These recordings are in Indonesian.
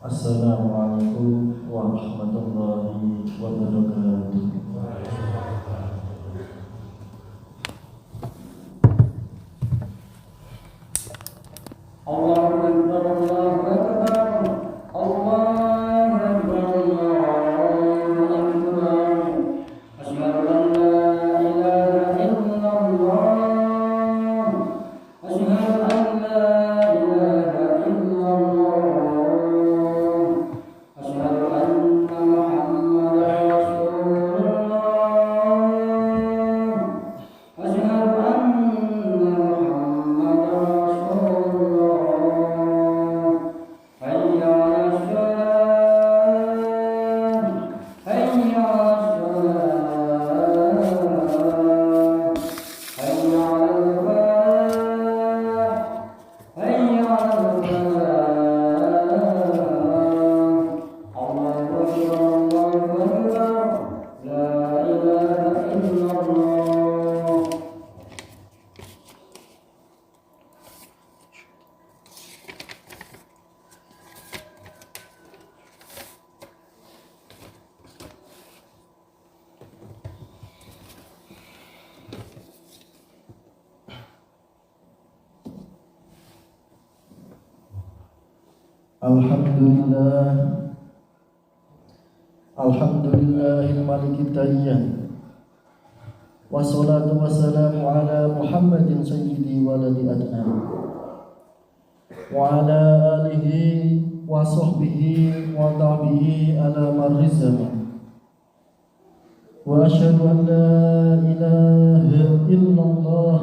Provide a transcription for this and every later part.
Assalamualaikum warahmatullahi wabarakatuh. Allahu Akbar, Allahu Akbar, Allahu Akbar, Allahu Akbar. Asyhadu an la ilaha illallah. Asyhadu an la ilaha illallah. Alhamdulillahil malikid dayyan. Wassalatu wassalamu ala Muhammadin sayyidi waladi adnan. Wa ala alihi wa sahbihi wa tabihi ala marri zaman. Wa asyhadu an la ilaha illallah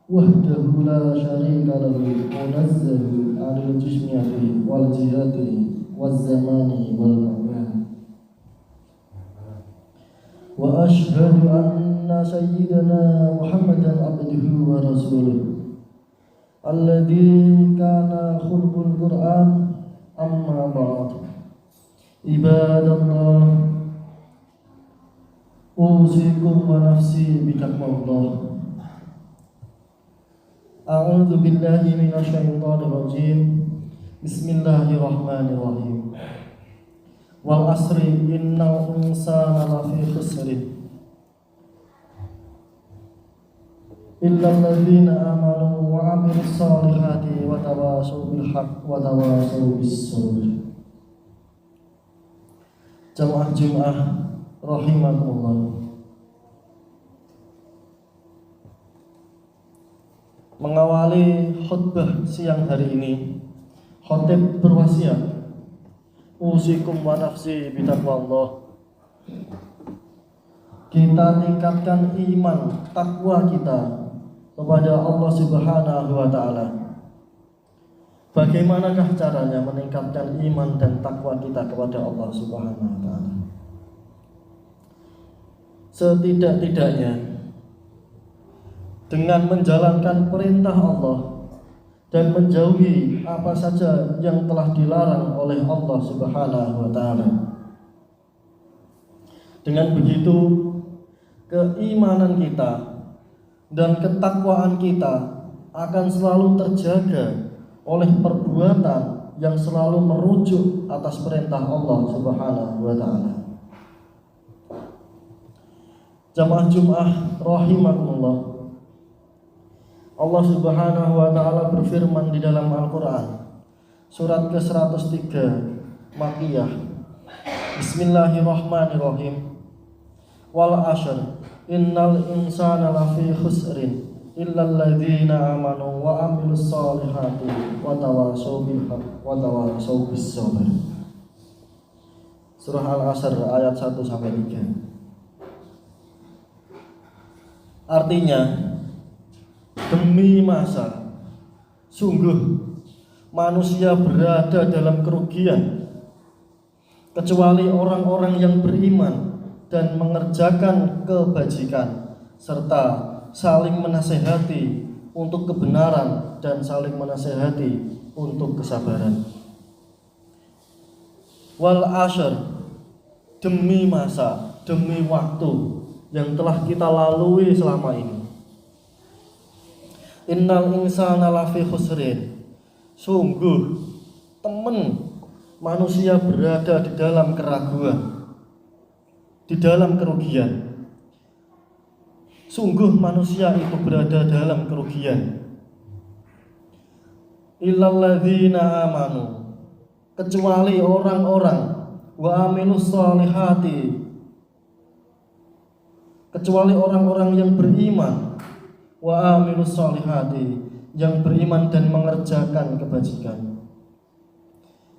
wahdahu la syarika lahu munazzahu 'anil jismiyati wal jihati waz zamani wal makan. Wa asyhadu anna sayyidana Muhammadan abduhu wa rasuluh alladzi kana khulqul Qur'an. Amma ba'd. Ibadallah, usikum wa nafsi bitaqwallah. A'udzu billahi minasyaitonir rajim. Bismillahirrahmanirrahim. Wal asri innal insana lafi khusrin illal ladzina amanu wa 'amilus solihati wa tawassaw bil haqq wa tawassaw bis sabr. Jamaah Jumat rahimakumullah. Mengawali khutbah siang hari ini, khatib berwasiat, usikum wa nafsi bitaqwallah. Kita tingkatkan iman, takwa kita kepada Allah Subhanahu wa taala. Bagaimanakah caranya meningkatkan iman dan takwa kita kepada Allah Subhanahu wa taala? Setidak-tidaknya dengan menjalankan perintah Allah dan menjauhi apa saja yang telah dilarang oleh Allah Subhanahu wa taala. Dengan begitu, keimanan kita dan ketakwaan kita akan selalu terjaga oleh perbuatan yang selalu merujuk atas perintah Allah Subhanahu wa taala. Jamaah Jumat rahimakumullah. Allah Subhanahu wa taala berfirman di dalam Al-Qur'an surat ke-103 Makkiyah Bismillahirrahmanirrahim. Wal ashr innal insana lafi khusrin illal ladzina amanu wa amilus solihati wa tawashaw bil haqq wa tawashaw bis sabr. Surah Al-Asr ayat 1 sampai 3. Artinya, demi masa, sungguh manusia berada dalam kerugian kecuali orang-orang yang beriman dan mengerjakan kebajikan serta saling menasehati untuk kebenaran dan saling menasehati untuk kesabaran. Wal ashr, demi masa, demi waktu yang telah kita lalui selama ini. Innal insana lafi khusrin, sungguh manusia berada di dalam keraguan, di dalam kerugian. Sungguh manusia itu berada dalam kerugian. Illal ladzina amanu, kecuali orang-orang wa amilus solihati, kecuali orang-orang yang beriman, wa amilus solihati, yang beriman dan mengerjakan kebajikan,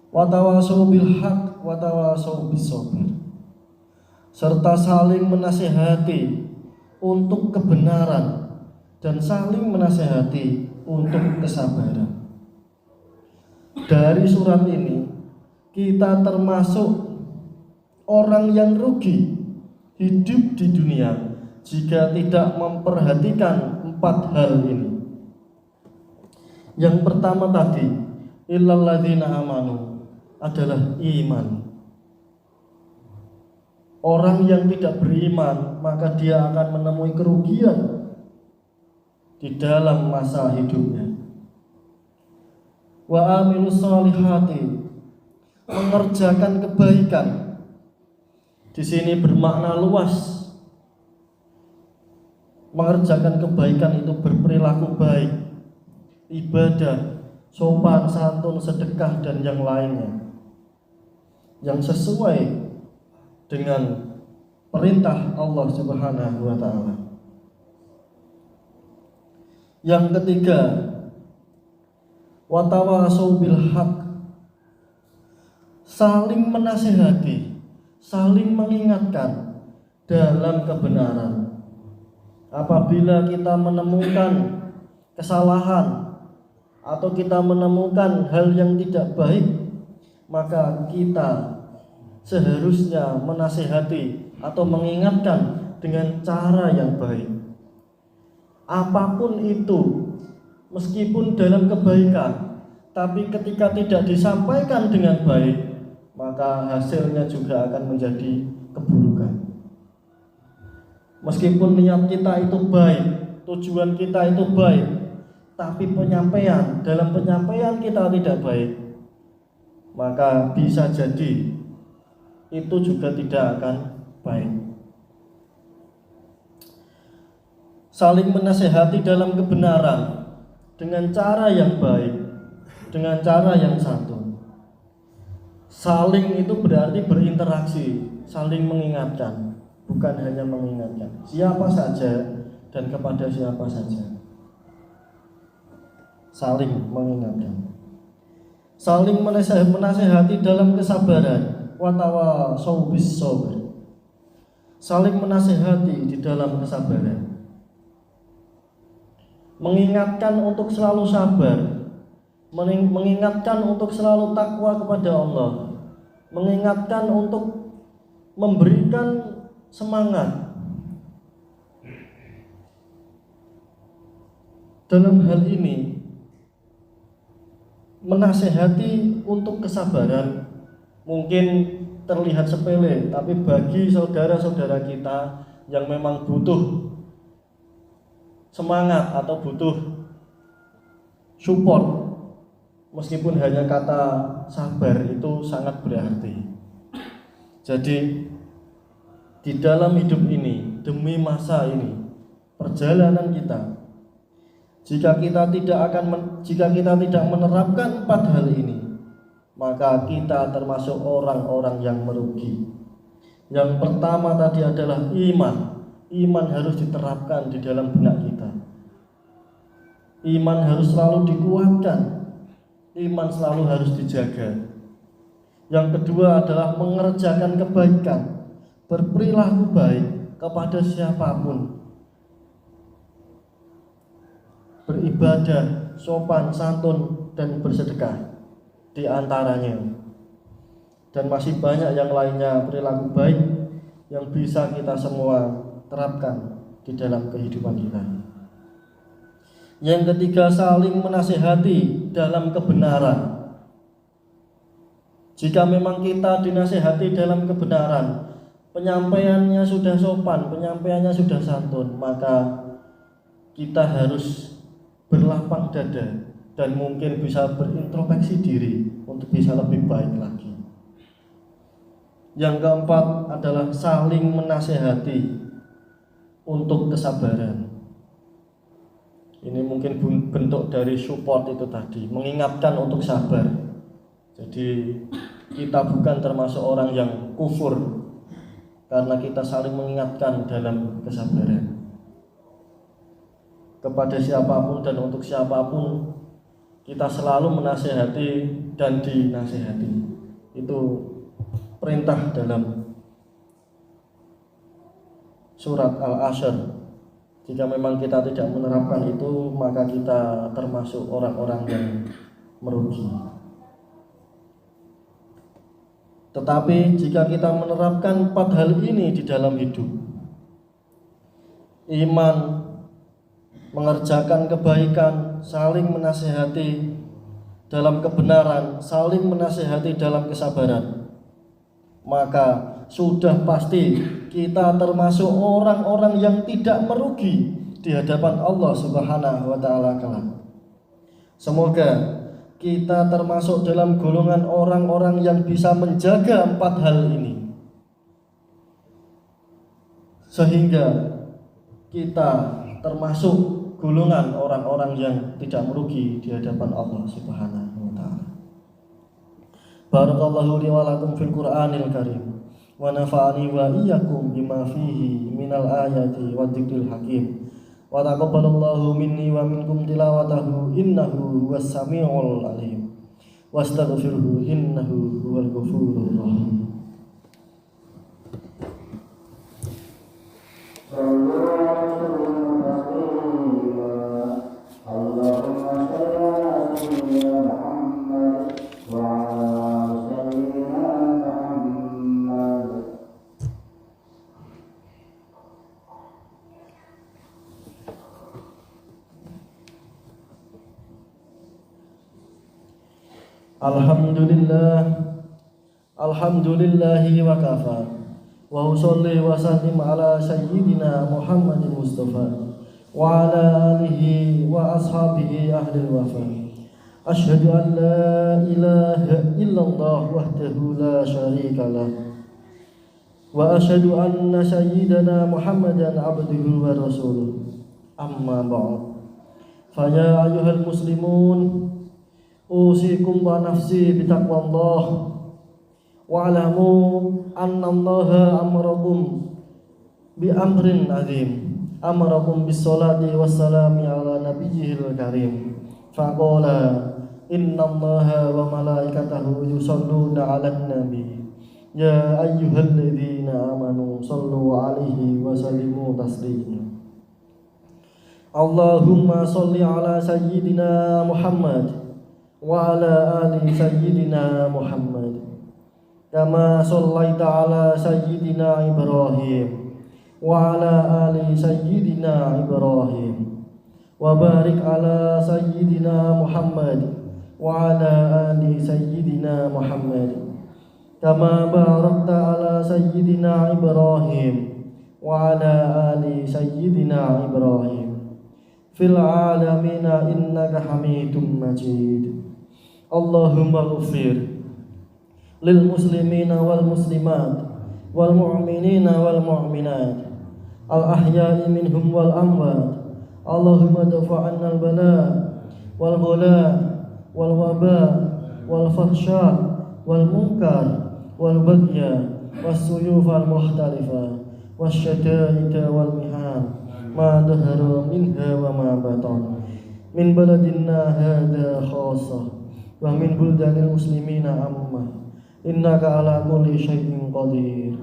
wa tawashaw bil haqq wa tawashaw bis sabr, serta saling menasehati untuk kebenaran dan saling menasehati untuk kesabaran. Dari surat ini kita termasuk orang yang rugi hidup di dunia jika tidak memperhatikan 4 hal ini. Yang pertama tadi, illal ladzina amanu, adalah iman. Orang yang tidak beriman maka dia akan menemui kerugian di dalam masa hidupnya. Wa amilus solihati, mengerjakan kebaikan. Di sini bermakna luas. Mengerjakan kebaikan itu berperilaku baik, ibadah, sopan santun, sedekah dan yang lainnya yang sesuai dengan perintah Allah Subhanahu wa taala. Yang ketiga, wa tawashaw bil haqq, saling menasihati, saling mengingatkan dalam kebenaran. Apabila kita menemukan kesalahan atau kita menemukan hal yang tidak baik, maka kita seharusnya menasihati atau mengingatkan dengan cara yang baik. Apapun itu, meskipun dalam kebaikan, tapi ketika tidak disampaikan dengan baik, maka hasilnya juga akan menjadi keburukan. Meskipun niat kita itu baik, tujuan kita itu baik, tapi dalam penyampaian kita tidak baik, maka bisa jadi itu juga tidak akan baik. Saling menasehati dalam kebenaran dengan cara yang baik, dengan cara yang santun. Saling itu berarti berinteraksi, saling mengingatkan, bukan hanya mengingatkan siapa saja dan kepada siapa saja. Saling mengingatkan, saling menasehati dalam kesabaran, wa tawashaw bis sabr, saling menasehati di dalam kesabaran, mengingatkan untuk selalu sabar, mengingatkan untuk selalu takwa kepada Allah, mengingatkan untuk memberikan semangat. Dalam hal ini, menasehati untuk kesabaran mungkin terlihat sepele, tapi bagi saudara-saudara kita yang memang butuh semangat atau butuh support, meskipun hanya kata sabar itu sangat berarti. Jadi di dalam hidup ini, demi masa ini, perjalanan kita, jika kita tidak menerapkan 4 hal ini, maka kita termasuk orang-orang yang merugi. Yang pertama tadi adalah iman. Iman harus diterapkan di dalam benak kita. Iman harus selalu dikuatkan. Iman selalu harus dijaga. Yang kedua adalah mengerjakan kebaikan, berperilaku baik kepada siapapun, beribadah, sopan, santun, dan bersedekah di antaranya. Dan masih banyak yang lainnya perilaku baik yang bisa kita semua terapkan di dalam kehidupan kita. Yang ketiga, saling menasihati dalam kebenaran. Jika memang kita dinasihati dalam kebenaran, penyampaiannya sudah sopan, penyampaiannya sudah santun, maka kita harus berlapang dada dan mungkin bisa berintrospeksi diri untuk bisa lebih baik lagi. Yang keempat adalah saling menasihati untuk kesabaran. Ini mungkin bentuk dari support itu tadi, mengingatkan untuk sabar. Jadi kita bukan termasuk orang yang kufur karena kita saling mengingatkan dalam kesabaran. Kepada siapapun dan untuk siapapun kita selalu menasihati dan dinasihati. Itu perintah dalam surat Al-Ashr. Jika memang kita tidak menerapkan itu, maka kita termasuk orang-orang yang merugi. Tetapi jika kita menerapkan 4 hal ini di dalam hidup, iman, mengerjakan kebaikan, saling menasihati dalam kebenaran, saling menasihati dalam kesabaran, maka sudah pasti kita termasuk orang-orang yang tidak merugi di hadapan Allah Subhanahu wa taala kelak. Semoga kita termasuk dalam golongan orang-orang yang bisa menjaga 4 hal ini, sehingga kita termasuk golongan orang-orang yang tidak merugi di hadapan Allah Subhanahu wa taala. Barakallahu li wa lakum fil Qur'anil Karim wa nafa'ani wa iyyakum bima fihi minal ayati wa dzikril hakim. Wa taqabbalallahu minni wa minkum tilawatahu innahu huwas samiul alim. Wastaghfirhu innahu huwal ghafurur rahim. Allahumma shalli ala sayyidina Muhammad wa ala sayyidina Muhammad. Alhamdulillahi wa kafa wa usolli wa sallim ala sayyidina Muhammadin Mustafa wa ala alihi wa ashabihi ahlil wafa. Asyhadu an la ilaha illallah wahdahu la syarika lah wa asyhadu anna sayyidana Muhammadan abduhu wa rasuluh. Amma ba'd. Fa ya ayyuhal muslimun, usikum wa nafsi bitaqwallah wa alamu anna allaha amarakum bi amrin azim, amarakum bis salati wassalami ala nabiyyil karim. Faqala inna allaha wa malaikatahu yusalluna ala nabi ya ayyuhalladzina amanu sallu alaihi wa sallimu taslima. Allahumma salli ala sayyidina Muhammad wa ala ali sayyidina Muhammad kama shallaita ala sayyidina Ibrahim wa ala ali sayyidina Ibrahim wa barik ala sayyidina Muhammad wa ala ali sayyidina Muhammad kama barakta ala sayyidina Ibrahim wa ala ali sayyidina Ibrahim fil alamina innaka hamidum majid. Allahumma ghfir lil muslimina wal muslimat wal mu'minina wal mu'minat al ahya'i minhum wal amwat. Allahumma dafa'anna al bala wal ghala wal waba wal fahsya wal munkar wal bagya was-suyuf al muhtalifa wasyada'ida wal mihan ma dhahara minha wa ma batan min baladina hadha khassa wa min buldanil muslimina amma innaka ala kulli syai'in qadir.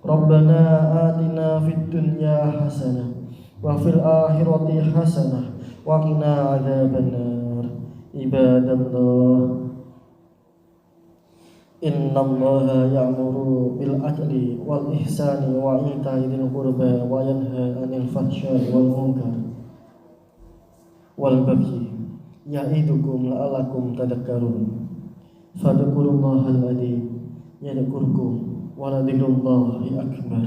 Rabbana atina fid dunya hasanah wa fil akhirati hasanah wa qina adzabannar. Ibadallah, innallaha ya'muru bil adli wal ihsani wa ita'i dzil qurba wa yanha 'anil fahsya'i wal munkar wal baghi ya'idukum la'allakum tadhakkarun. Fadhkurullahal adzim yadhkurkum wa la dzikrullahi akbar.